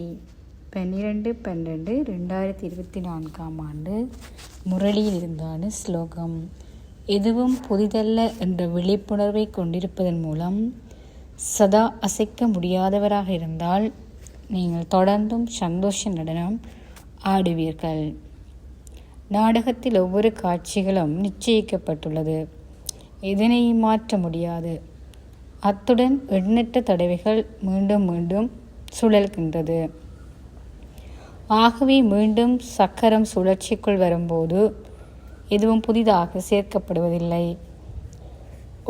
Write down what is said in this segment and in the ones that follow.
சாந்தி. 12/12/2024 முரளியில் இருந்தான ஸ்லோகம். எதுவும் புதிதல்ல என்ற விழிப்புணர்வை கொண்டிருப்பதன் மூலம் சதா அசைக்க முடியாதவராக இருந்தால் நீங்கள் தொடர்ந்தும் சந்தோஷ நடனம் ஆடுவீர்கள். நாடகத்தில் ஒவ்வொரு காட்சிகளும் நிச்சயிக்கப்பட்டுள்ளது, எதனையும் மாற்ற முடியாது. அத்துடன் எண்ணற்ற தடவைகள் மீண்டும் மீண்டும் சுழல்கின்றது. ஆகவே மீண்டும் சக்கரம் சுழற்சிக்குள் வரும்போது எதுவும் புதிதாக சேர்க்கப்படுவதில்லை.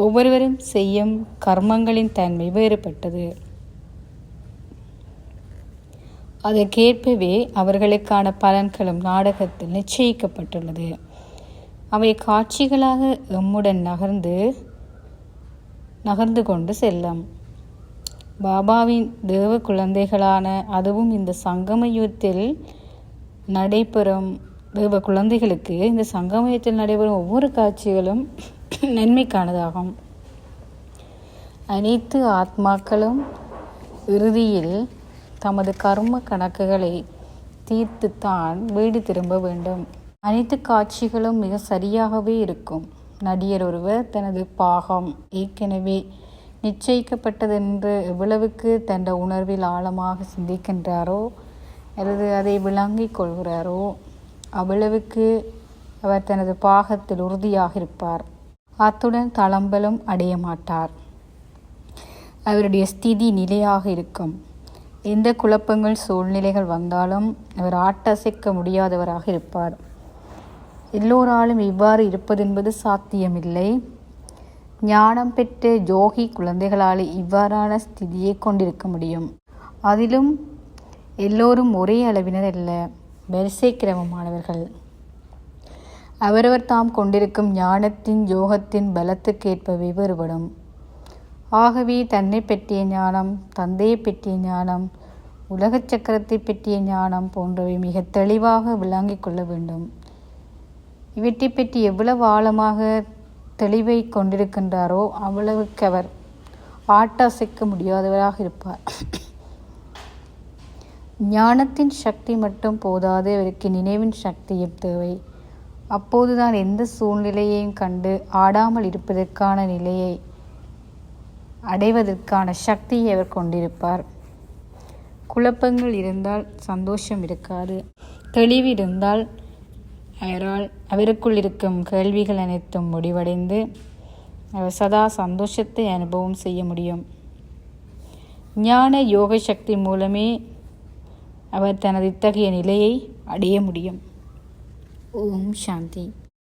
ஒவ்வொருவரும் செய்யும் கர்மங்களின் தன்மை வேறுபட்டது. அதற்கேற்பவே அவர்களுக்கான பலன்களும் நாடகத்தில் நிச்சயிக்கப்பட்டுள்ளது. அவை காட்சிகளாக எம்முடன் நகர்ந்து கொண்டு செல்லும். பாபாவின் தேவ குழந்தைகளான, அதுவும் இந்த சங்கமயுகத்தில் நடைபெறும் தேவ குழந்தைகளுக்கு இந்த சங்கமயுகத்தில் நடைபெறும் ஒவ்வொரு காட்சிகளும் நன்மைக்கானதாகும். அனைத்து ஆத்மாக்களும் இறுதியில் தமது கர்ம கணக்குகளை தீர்த்துத்தான் வீடு திரும்ப வேண்டும். அனைத்து காட்சிகளும் மிக சரியாகவே இருக்கும். நடிகர் ஒருவர் தனது பாகம் ஏற்கனவே நிச்சயிக்கப்பட்டதென்று எவ்வளவுக்கு தன் உணர்வில் ஆழமாக சிந்திக்கின்றாரோ அல்லது அதை விளங்கிக் கொள்கிறாரோ அவ்வளவுக்கு அவர் தனது பாகத்தில் உறுதியாக இருப்பார். அத்துடன் தளம்பலும் அடைய மாட்டார். அவருடைய ஸ்திதி நிலையாக இருக்கும். எந்த குழப்பங்கள் சூழ்நிலைகள் வந்தாலும் அவர் ஆட்டசைக்க முடியாதவராக இருப்பார். எல்லோராலும் இவ்வாறு இருப்பதென்பது சாத்தியமில்லை. ஞானம் பெற்ற யோகி குழந்தைகளாலே இவ்வாறான ஸ்திதியை கொண்டிருக்க முடியும். அதிலும் எல்லோரும் ஒரே அளவினர் அல்ல, வரிசை கிரமமானவர்கள். அவரவர் தாம் கொண்டிருக்கும் ஞானத்தின் யோகத்தின் பலத்துக்கேற்பவே வேறுபடும். ஆகவே தன்னை பற்றிய ஞானம், தந்தையை பற்றிய ஞானம், உலக சக்கரத்தை பற்றிய ஞானம் போன்றவை மிக தெளிவாக விளங்கிக் கொள்ள வேண்டும். இவற்றை பற்றி எவ்வளவு ஆழமாக தெளிவை கொண்டிருக்கின்றாரோ அவ்வளவுக்கு அவர் ஆட்டசைக்க முடியாதவராக இருப்பார். ஞானத்தின் சக்தி மட்டும் போதாது, அவருக்கு நினைவின் சக்தியும் தேவை. அப்போதுதான் எந்த சூழ்நிலையையும் கண்டு ஆடாமல் இருப்பதற்கான நிலையை அடைவதற்கான சக்தியை அவர் கொண்டிருப்பார். குழப்பங்கள் இருந்தால் சந்தோஷம் இருக்காது. தெளிவு இருந்தால் அவருக்குள் இருக்கும் கேள்விகள் அனைத்தும் முடிவடைந்து அவர் சதா சந்தோஷத்தை அனுபவம் செய்ய முடியும். ஞான யோக சக்தி மூலமே அவர் தனது இத்தகைய நிலையை அடைய முடியும். ஓம் சாந்தி.